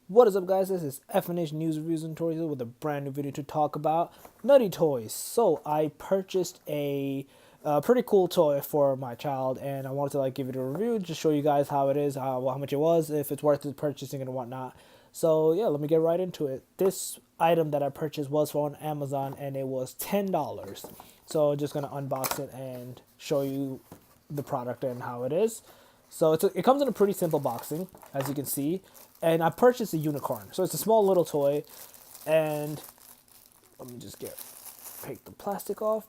What is up, guys? This is FNH News Reviews and Toys with a brand new video to talk about Nutty Toys. So I purchased a pretty cool toy for my child, and I wanted to give it a review, just show you guys how it is, how much it was, if it's worth it purchasing and whatnot. So yeah, let me get right into it. This item that I purchased was on Amazon, and it was $10. So just gonna unbox it and show you the product and how it is. So it comes in a pretty simple boxing, as you can see. And I purchased a unicorn. So it's a small little toy. And let me just take the plastic off.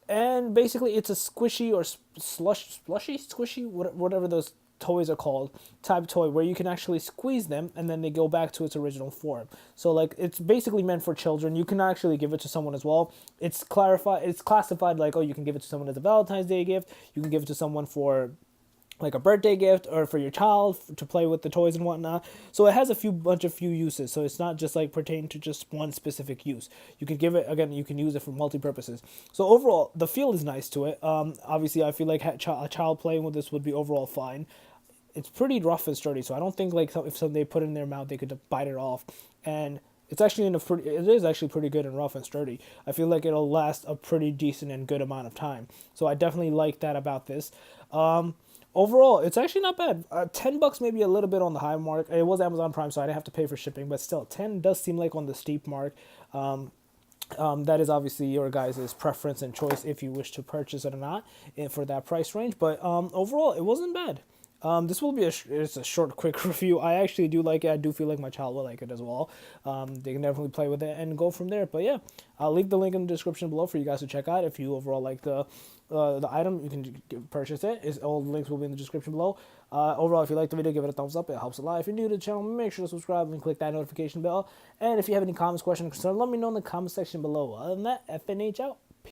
And basically it's a squishy or squishy, whatever those toys are called, type toy where you can actually squeeze them and then they go back to its original form. So it's basically meant for children. You can actually give it to someone as well. It's classified like, oh, you can give it to someone as a Valentine's Day gift. You can give it to someone for like a birthday gift, or for your child to play with the toys and whatnot. So it has a few uses. So it's not just pertain to just one specific use. You can give it, again, you can use it for multi-purposes. So overall, the feel is nice to it. Obviously, I feel like a child playing with this would be overall fine. It's pretty rough and sturdy, so I don't think if they put it in their mouth, they could bite it off. And it is actually pretty good and rough and sturdy. I feel like it'll last a pretty decent and good amount of time. So I definitely like that about this. Overall, it's actually not bad. $10 maybe a little bit on the high mark. It was Amazon Prime, so I didn't have to pay for shipping, but still, 10 does seem like on the steep mark. That is obviously your guys' preference and choice if you wish to purchase it or not for that price range. But overall, it wasn't bad. This will be it's a short, quick review. I actually do like it. I do feel like my child will like it as well. They can definitely play with it and go from there. But yeah, I'll leave the link in the description below for you guys to check out. If you overall like the item, you can purchase it. All the links will be in the description below. Overall, if you like the video, give it a thumbs up. It helps a lot. If you're new to the channel, make sure to subscribe and click that notification bell. And if you have any comments, questions, or concerns, let me know in the comment section below. Other than that, FNH out.